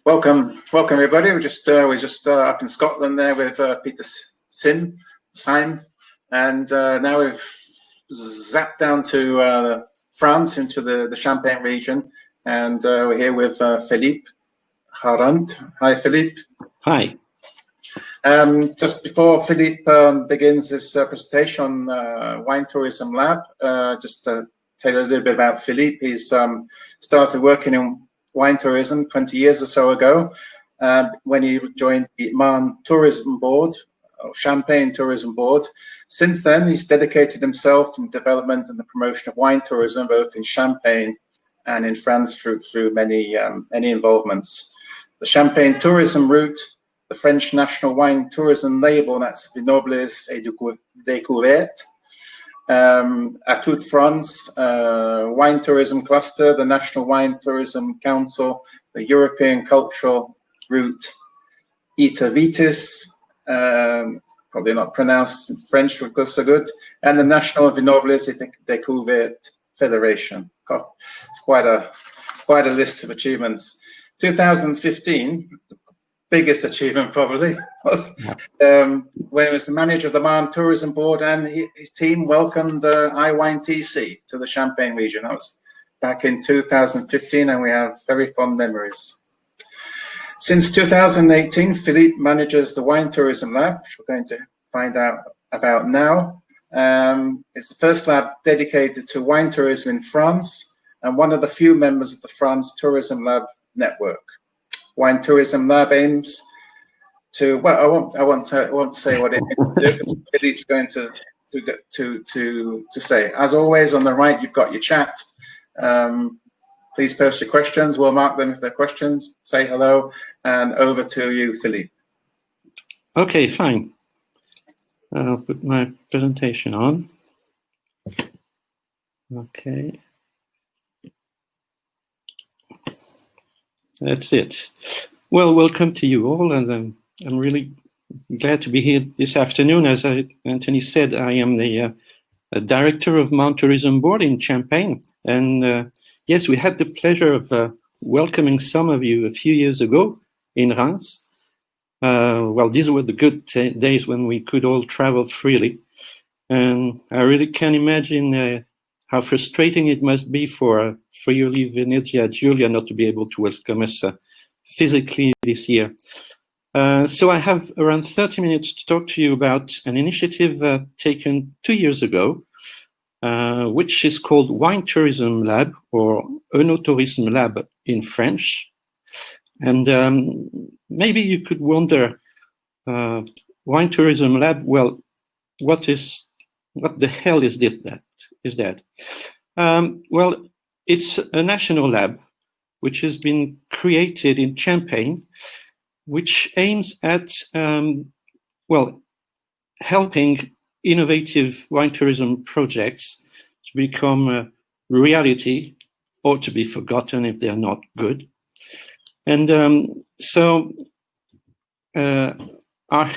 Welcome everybody. We're just up in Scotland there with Peter Syme, and now we've zapped down to France into the Champagne region, and we're here with Philippe Harant. Hi, Philippe. Hi. Just before Philippe begins his presentation on Wine Tourism Lab, just to tell you a little bit about Philippe. He's started working in wine tourism 20 years or so ago, when he joined the Marne Tourism Board, or Champagne Tourism Board. Since then, he's dedicated himself in development and the promotion of wine tourism, both in Champagne and in France through many involvements. The Champagne tourism route, the French national wine tourism label, that's Vinobles et Découvertes, Atout France, Wine Tourism Cluster, the National Wine Tourism Council, the European Cultural Route, Ita Vitis, probably not pronounced in French so good, and the National Vinobles et Découvertes Federation. God, it's quite a list of achievements. 2015, the biggest achievement probably, was when he was the manager of the Marne Tourism Board, and his team welcomed IWINETC to the Champagne region. That was back in 2015, and we have very fond memories. Since 2018, Philippe manages the Wine Tourism Lab, which we're going to find out about now. It's the first lab dedicated to wine tourism in France, and one of the few members of the France Tourism Lab network. Wine Tourism Lab aims to, well, I won't say what it is. Philippe's going to say. As always, on the right, you've got your chat. Please post your questions. We'll mark them if they're questions. Say hello, and over to you, Philippe. Okay, fine. I'll put my presentation on. Okay. That's it. Well, welcome to you all, and I'm really glad to be here this afternoon. As Anthony said, I am the director of Marne Tourism Board in Champagne, and yes, we had the pleasure of welcoming some of you a few years ago in Reims. Well, these were the good days when we could all travel freely, and I really can imagine how frustrating it must be for Friuli, Venezia, Giulia not to be able to welcome us physically this year. So I have around 30 minutes to talk to you about an initiative taken 2 years ago, which is called Wine Tourism Lab, or Œnotourisme Lab in French. And maybe you could wonder, Wine Tourism Lab, well, what the hell is that? Well, it's a national lab which has been created in Champagne, which aims at, well, helping innovative wine tourism projects to become a reality or to be forgotten if they're not good. And so our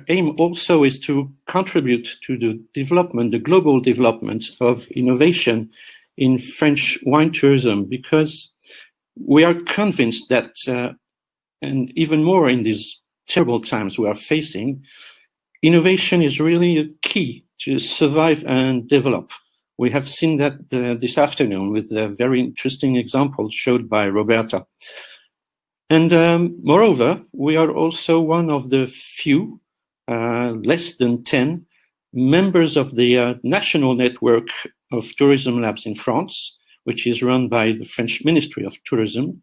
aim also is to contribute to the global development of innovation in French wine tourism, because we are convinced that, and even more in these terrible times we are facing, innovation is really a key to survive and develop. We have seen that this afternoon with a very interesting example showed by Roberta. And moreover, we are also one of the few, less than 10, members of the national network of tourism labs in France, which is run by the French Ministry of Tourism,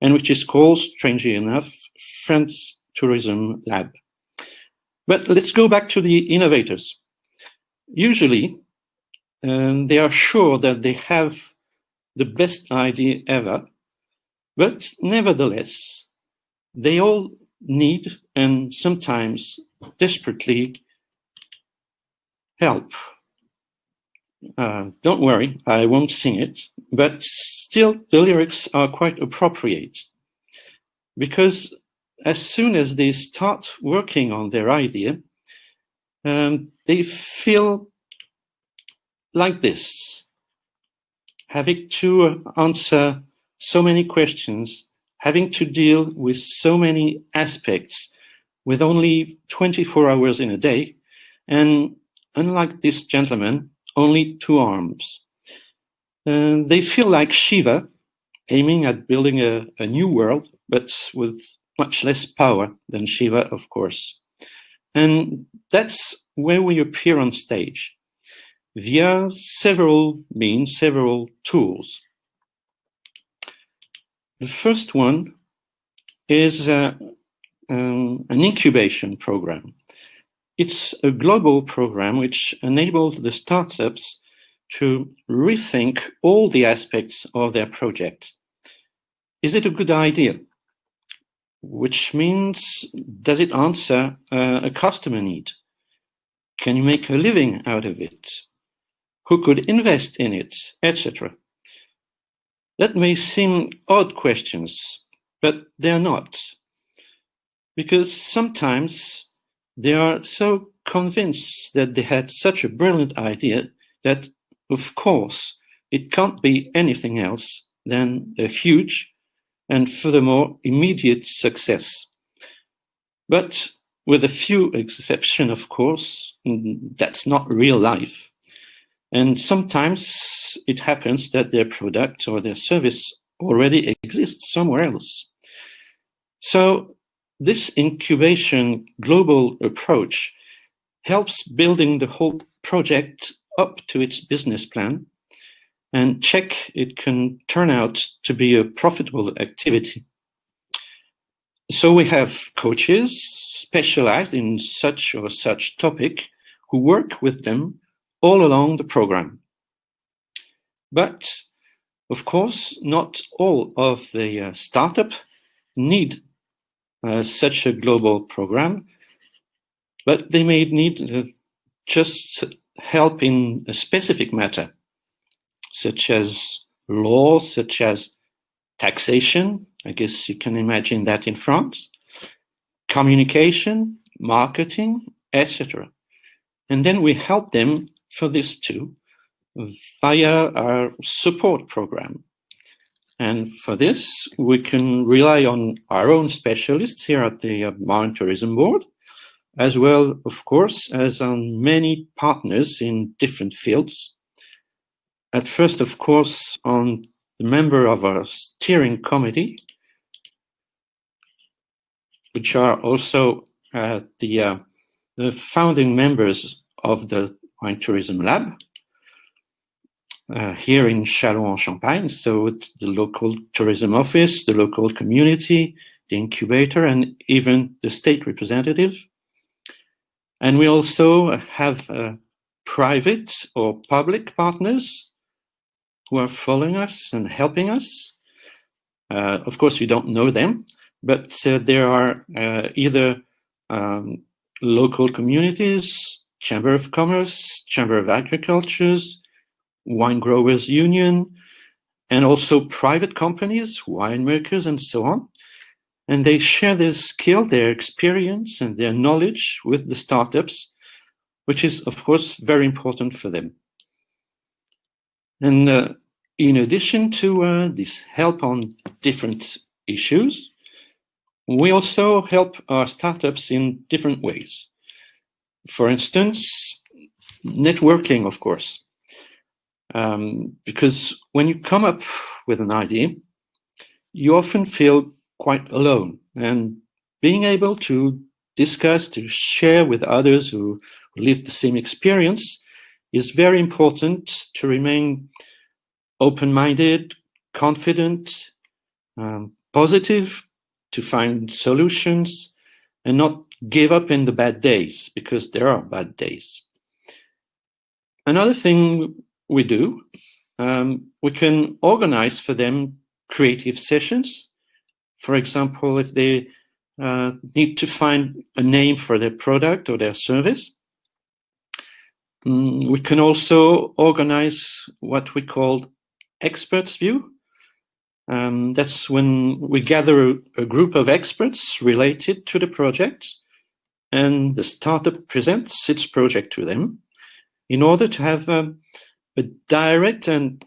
and which is called, strangely enough, France Tourism Lab. But let's go back to the innovators. Usually, they are sure that they have the best idea ever, but nevertheless, they all need, and sometimes desperately, help. Don't worry, I won't sing it, but still the lyrics are quite appropriate, because as soon as they start working on their idea, they feel like this. having to answer so many questions, having to deal with so many aspects with only 24 hours in a day, and unlike this gentleman, only 2 arms. They feel like Shiva, aiming at building a new world, but with much less power than Shiva, of course. And that's where we appear on stage, via several means, several tools. The first one is an incubation program. It's a global program which enables the startups to rethink all the aspects of their project. Is it a good idea? Which means, does it answer a customer need? Can you make a living out of it? Who could invest in it, etc.? That may seem odd questions, but they're not. Because sometimes they are so convinced that they had such a brilliant idea that, of course, it can't be anything else than a huge and furthermore immediate success. But with a few exceptions, of course, that's not real life. And sometimes it happens that their product or their service already exists somewhere else. So this incubation global approach helps building the whole project up to its business plan and check it can turn out to be a profitable activity. So we have coaches specialized in such or such topic who work with them all along the program. But of course, not all of the startup need such a global program, but they may need just help in a specific matter, such as law, such as taxation. I guess you can imagine that in France, communication, marketing, etc. And then we help them for this too via our support program. And for this, we can rely on our own specialists here at the Marin Tourism Board, as well, of course, as on many partners in different fields. At first, of course, on the member of our steering committee, which are also the founding members of the Wine Tourism Lab here in Châlons-en-Champagne. So it's the local tourism office, the local community, the incubator, and even the state representative. And we also have private or public partners who are following us and helping us. Of course, we don't know them, but there are either local communities, Chamber of Commerce, Chamber of Agricultures, Wine Growers Union, and also private companies, winemakers, and so on. And they share their skill, their experience, and their knowledge with the startups, which is, of course, very important for them. And in addition to this help on different issues, we also help our startups in different ways. For instance, networking, of course. Because when you come up with an idea, you often feel quite alone, and being able to discuss, to share with others who live the same experience is very important to remain open-minded, confident, positive, to find solutions, and not give up in the bad days, because there are bad days. Another thing we do, we can organize for them creative sessions. For example, if they need to find a name for their product or their service, we can also organize what we call experts view. That's when we gather a group of experts related to the project, and the startup presents its project to them in order to have a direct and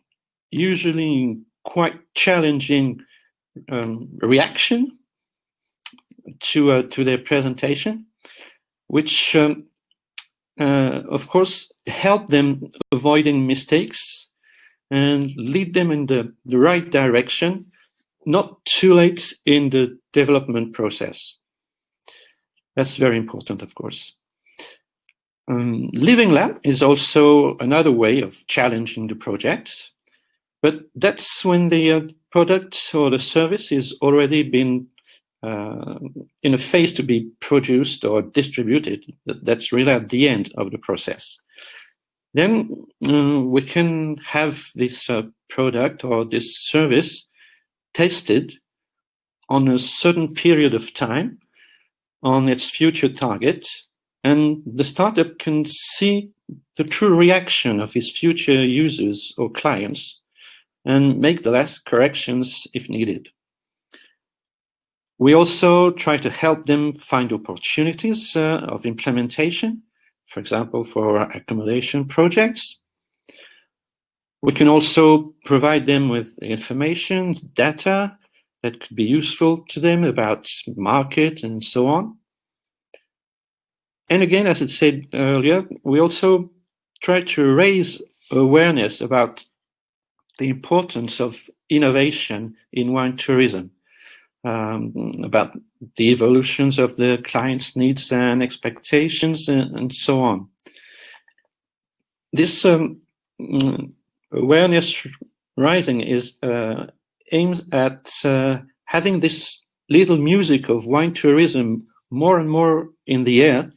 usually quite challenging reaction to their presentation, which of course help them avoiding mistakes and lead them in the right direction, not too late in the development process. That's very important, of course. Living Lab is also another way of challenging the project, but that's when the product or the service is already been in a phase to be produced or distributed. That's really at the end of the process. Then we can have this product or this service tested on a certain period of time on its future target, and the startup can see the true reaction of its future users or clients and make the last corrections if needed. We also try to help them find opportunities of implementation, for example, for accommodation projects. We can also provide them with information, data that could be useful to them about market and so on. And again, as I said earlier, we also try to raise awareness about the importance of innovation in wine tourism, about the evolutions of the client's needs and expectations and so on. This awareness rising is aims at having this little music of wine tourism more and more in the air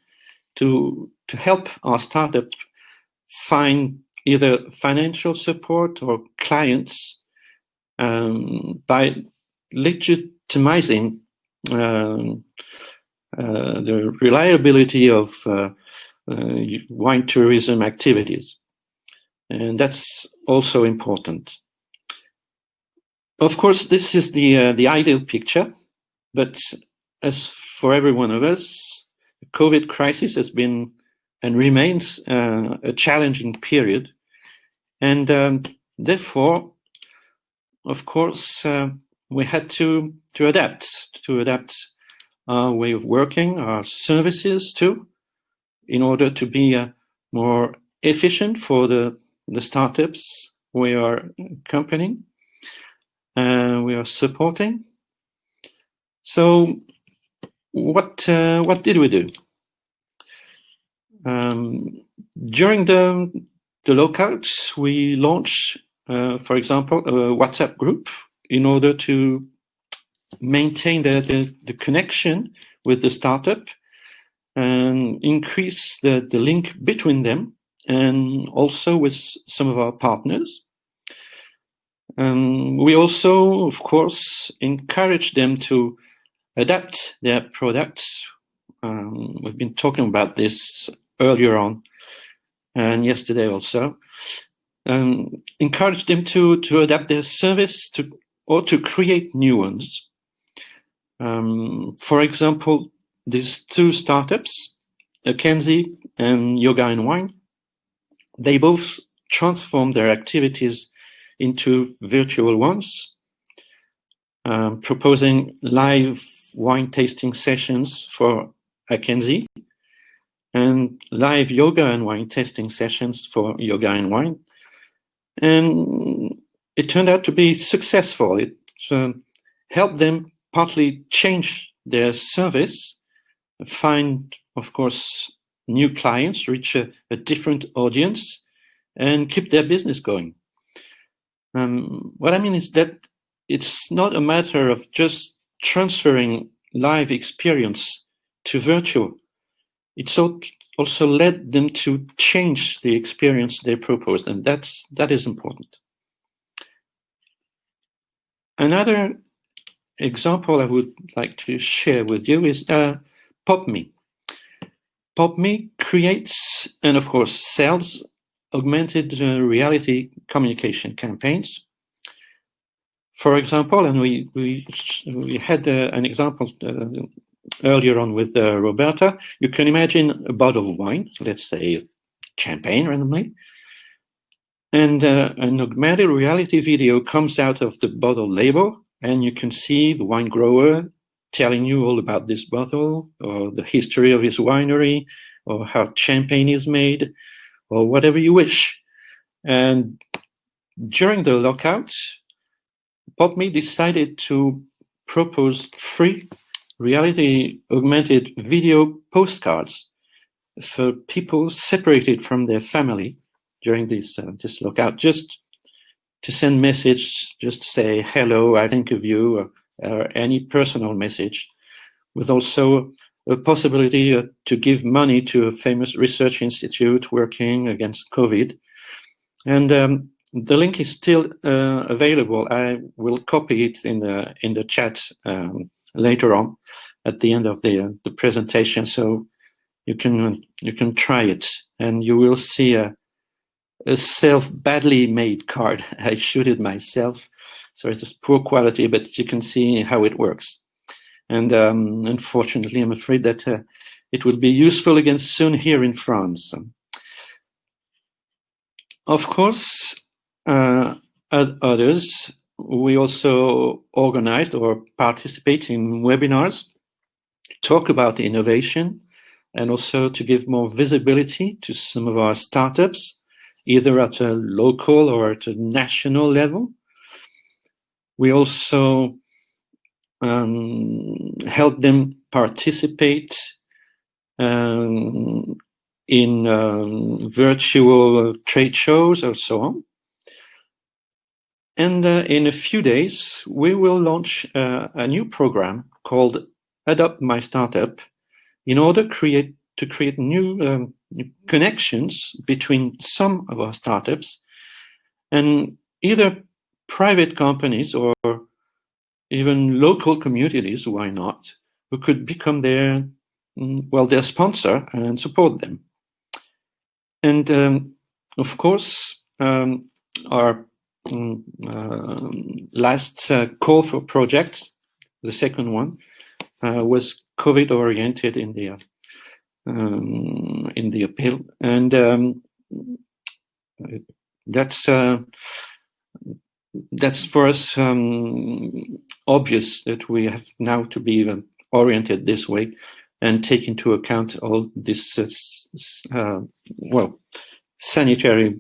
to help our startup find either financial support or clients by legitimizing the reliability of wine tourism activities. And that's also important. Of course, this is the ideal picture, but as for every one of us, the COVID crisis has been and remains a challenging period. And therefore, of course, we had to adapt our way of working, our services too, in order to be more efficient for the startups we are accompanying, we are supporting. So what did we do? During the lockouts, we launched, for example, a WhatsApp group in order to maintain the connection with the startup and increase the link between them and also with some of our partners. We also, of course, encourage them to adapt their products. We've been talking about this earlier on and yesterday also. Encourage them to adapt their service or to create new ones. For example, these two startups, Kenzie and Yoga and Wine, they both transform their activities into virtual ones, proposing live wine tasting sessions for Kenzie and live yoga and wine tasting sessions for Yoga and Wine. And it turned out to be successful. It helped them partly change their service, find, of course, new clients, reach a different audience, and keep their business going. What I mean is that it's not a matter of just transferring live experience to virtual. It's also led them to change the experience they proposed, and that is important. Another example I would like to share with you is PopMe. PopMe creates and, of course, sells augmented reality communication campaigns. For example, and we had an example earlier on with Roberta. You can imagine a bottle of wine, let's say champagne randomly, And an augmented reality video comes out of the bottle label, and you can see the wine grower telling you all about this bottle, or the history of his winery, or how champagne is made, or whatever you wish. And during the lockouts, PopMe decided to propose free reality augmented video postcards for people separated from their family during this lockout, just to send message, just to say hello, I think of you, or any personal message, with also a possibility to give money to a famous research institute working against COVID. And the link is still available. I will copy it in the chat later on at the end of the presentation, so you can try it, and you will see a badly made card. I shoot it myself, so it's poor quality, but you can see how it works. And unfortunately, I'm afraid that it will be useful again soon here in France. Of course, others, we also organized or participate in webinars, talk about innovation, and also to give more visibility to some of our startups, either at a local or at a national level. We also help them participate in virtual trade shows and so on. And in a few days, we will launch a new program called Adopt My Startup in order to create new connections between some of our startups and either private companies or even local communities, why not, who could become their sponsor and support them. And of course, our last call for project, the second one, was COVID oriented in the appeal, and that's for us obvious that we have now to be oriented this way and take into account all this sanitary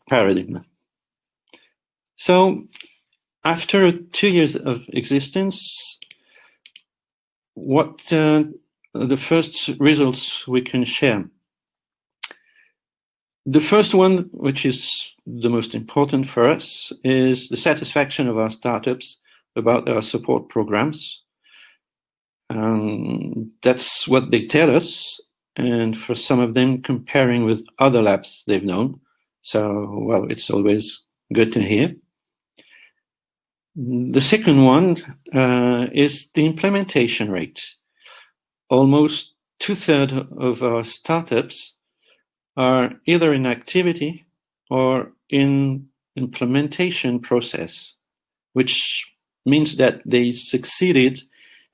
paradigm. So after 2 years of existence, what the first results we can share? The first one, which is the most important for us, is the satisfaction of our startups about our support programs. That's what they tell us, and for some of them comparing with other labs they've known. So, well, it's always good to hear. The second one is the implementation rate. Almost 2/3 of our startups are either in activity or in implementation process, which means that they succeeded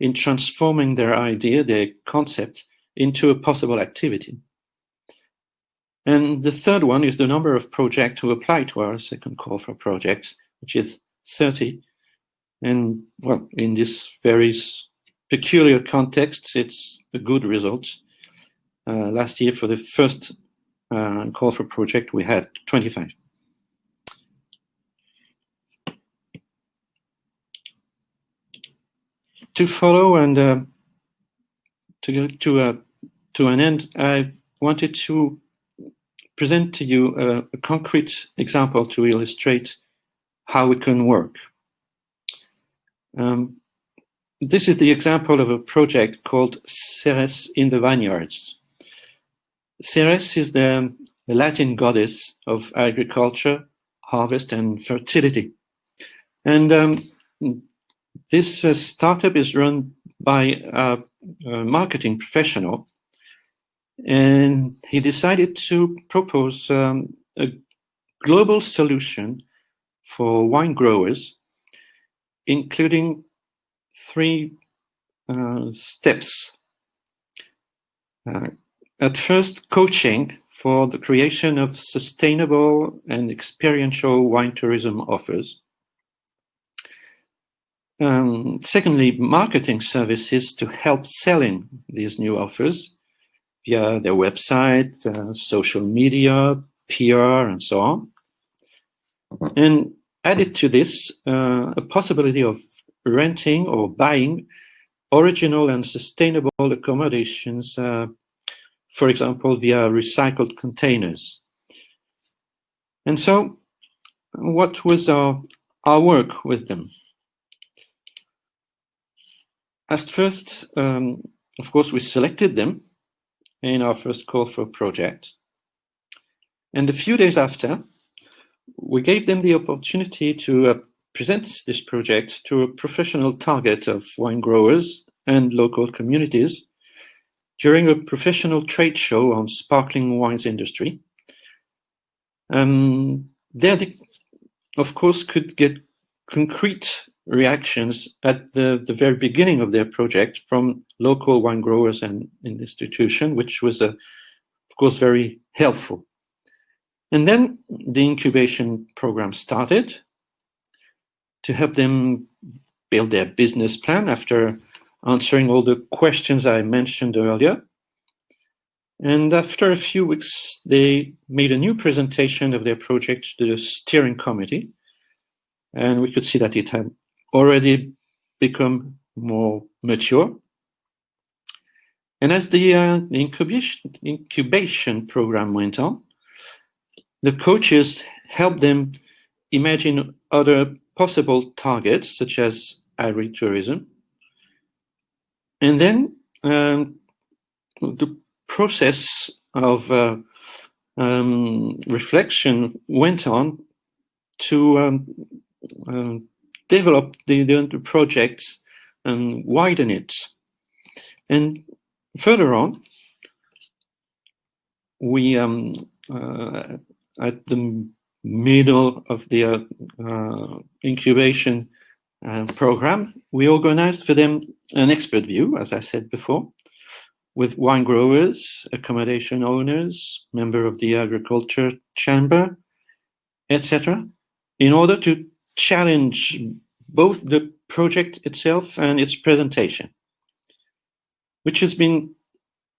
in transforming their idea, their concept, into a possible activity. And the third one is the number of projects who apply to our second call for projects, which is 30. And well, in this very peculiar context, it's a good result. Last year, for the first call for project, we had 25. To follow and to go to an end, I wanted to present to you a concrete example to illustrate how it can work. This is the example of a project called Ceres in the Vineyards. Ceres is the Latin goddess of agriculture, harvest, and fertility. And this startup is run by a marketing professional, and he decided to propose a global solution for wine growers, including 3 steps. at first coaching for the creation of sustainable and experiential wine tourism offers. Secondly, marketing services to help selling these new offers via their website, social media, PR, and so on. And added to this, a possibility of renting or buying original and sustainable accommodations, for example, via recycled containers. And so, what was our work with them? At first, of course, we selected them in our first call for project. And a few days after, we gave them the opportunity to present this project to a professional target of wine growers and local communities during a professional trade show on sparkling wines industry. There they, of course, could get concrete reactions at the very beginning of their project from local wine growers and institutions, which was, of course, very helpful. And then the incubation program started to help them build their business plan after answering all the questions I mentioned earlier. And after a few weeks, they made a new presentation of their project to the steering committee. And we could see that it had already become more mature. And as the incubation program went on, the coaches helped them imagine other possible targets, such as agritourism. And then the process of reflection went on to develop the project and widen it. And further on, we, at the middle of the incubation program, we organized for them an expert view, as I said before, with wine growers, accommodation owners, member of the agriculture chamber, etc., in order to challenge both the project itself and its presentation, which has been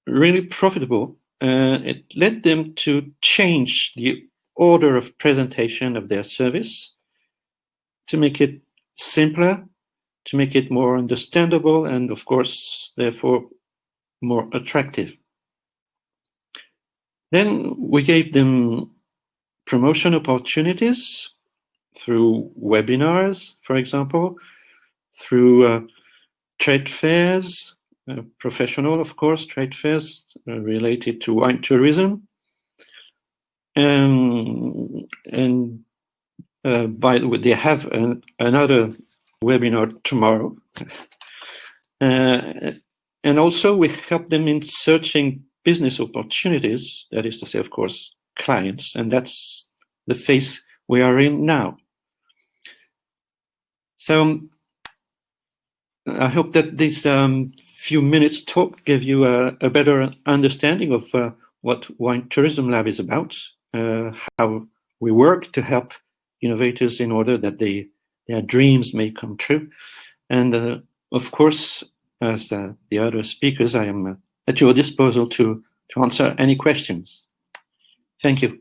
really profitable. It led them to change the order of presentation of their service to make it simpler, to make it more understandable, and of course, therefore, more attractive. Then we gave them promotion opportunities through webinars, for example, through trade fairs, professional, of course, trade fairs related to wine tourism. And they have another webinar tomorrow. And also we help them in searching business opportunities, that is to say, of course, clients, and that's the phase we are in now. So I hope that this few minutes talk give you a better understanding of what Wine Tourism Lab is about, how we work to help innovators in order that their dreams may come true. And of course, as the other speakers, I am at your disposal to answer any questions. Thank you.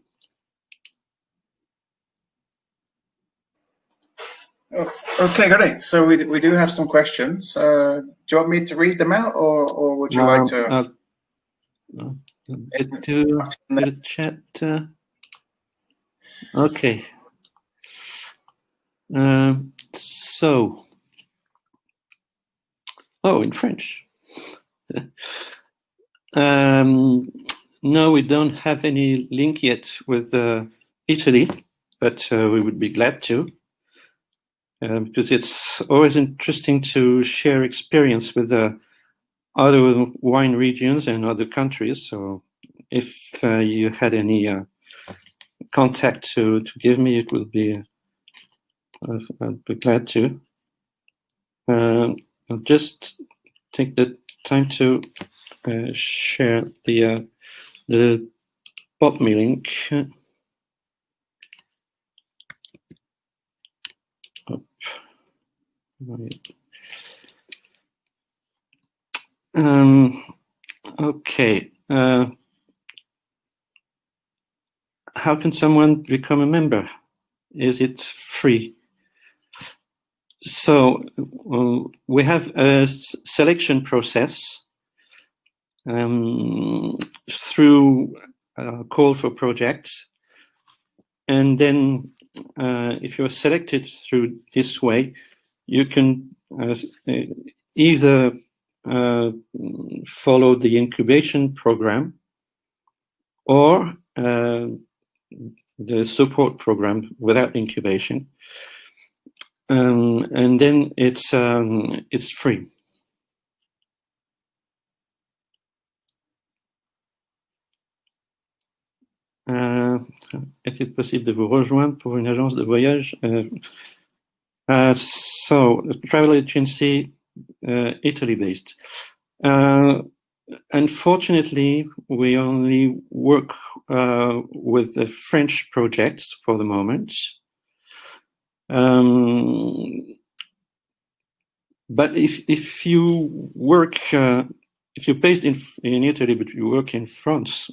Okay, great. So we do have some questions. Do you want me to read them out, or would you like to? Get to the chat. Okay. So, in French. No, we don't have any link yet with Italy, but we would be glad to. Because it's always interesting to share experience with other wine regions and other countries. So if you had any contact to give me, it will be, I'd be glad to. I'll just take the time to share the the PopMe link. Okay. How can someone become a member? Is it free? So we have a selection process through call for projects, and then if you're selected through this way, you can either follow the incubation program or the support program without incubation, and then it's free. Est-il possible de vous rejoindre pour une agence de voyage? So, a travel agency, Italy-based. Unfortunately, we only work with the French projects for the moment. But if you work, if you're based in Italy but you work in France,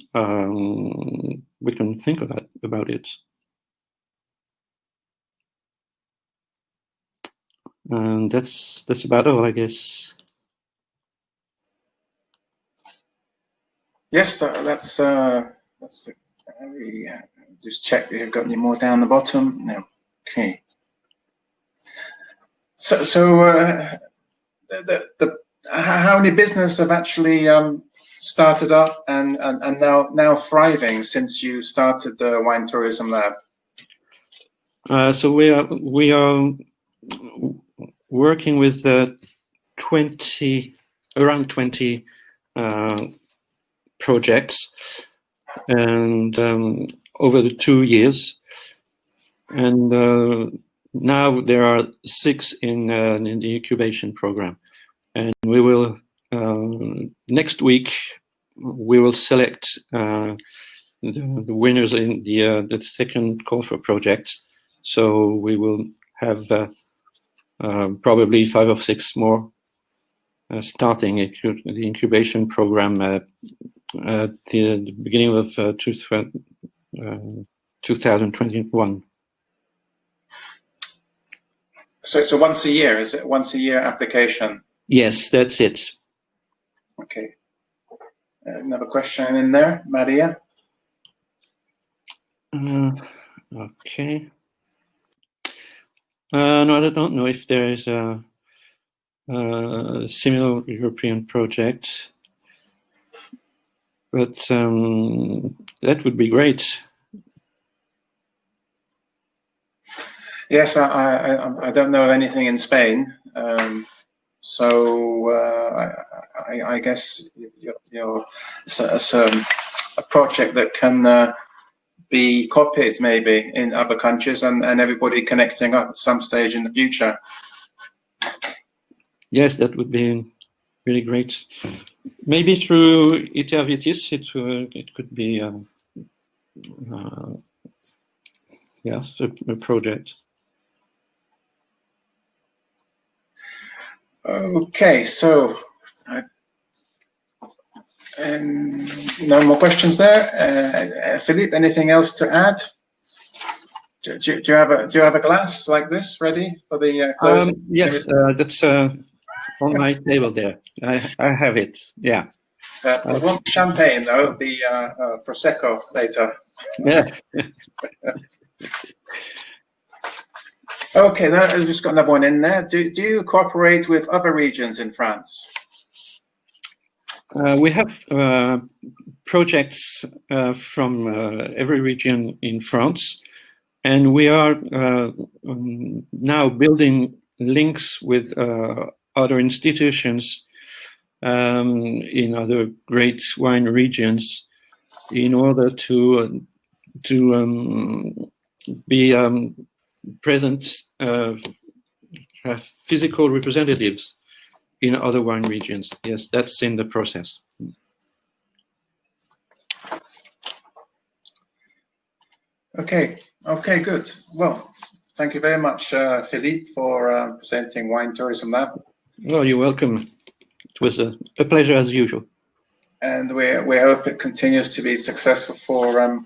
we can think about it. And that's about all, I guess. Yes, that's just check if you've got any more down the bottom. No, okay. So how many businesses have actually started up and now thriving since you started the Wine Tourism Lab? So we are working with around 20 projects, and over the 2 years, and now there are 6 in the incubation program, and we will next week we will select the winners in the second call for projects. So we will have probably 5 or 6 more starting the incubation program at the beginning of 2021. So it's a once a year, is it? Once a year application? Yes, that's it. Okay. Another question in there, Maria? Okay. No, I don't know if there is a similar European project, but that would be great. Yes, I don't know of anything in Spain, so I guess it's a project that can be copied maybe in other countries and everybody connecting up at some stage in the future. Yes, that would be really great. Maybe through Itervitis, it could be yes, a project. Okay, so no more questions there. Philippe, anything else to add? Do you have a glass like this ready for the closing? Yes, that's on my table there. I have it. Yeah. I want champagne though. The prosecco later. Yeah. Okay, I've just got another one in there. Do you cooperate with other regions in France? We have projects from every region in France, and we are now building links with other institutions in other great wine regions in order to be present, have physical representatives in other wine regions. Yes, that's in the process. Okay, good. Well, thank you very much, Philippe, for presenting Wine Tourism Lab. Oh, you're welcome. It was a pleasure as usual. And we hope it continues to be successful for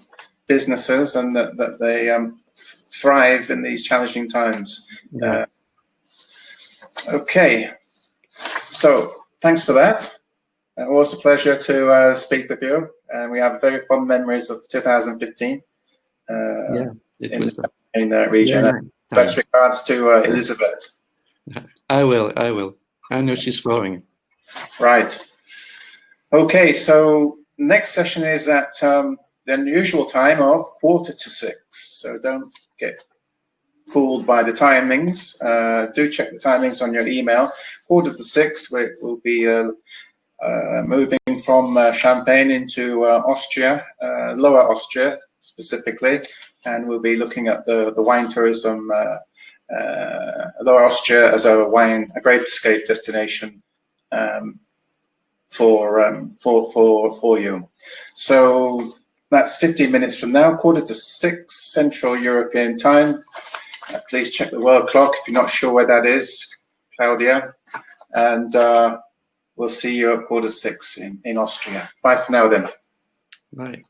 businesses, and that they thrive in these challenging times. Yeah. Okay, so thanks for that. It was a pleasure to speak with you, and we have very fond memories of 2015. Yeah, it was in that region. Yeah, best regards to Elizabeth. I will. I know she's following. Right. Okay, so next session is at the unusual time of 5:45. So don't get fooled by the timings. Do check the timings on your email. 5:45, we'll be moving from Champagne into Austria, Lower Austria specifically, and we'll be looking at the wine tourism, Lower Austria as a grape escape destination for you. So that's 15 minutes from now, 5:45 Central European time. Please check the world clock if you're not sure where that is, Claudia, and we'll see you at 5:45 in Austria. Bye for now then. Bye.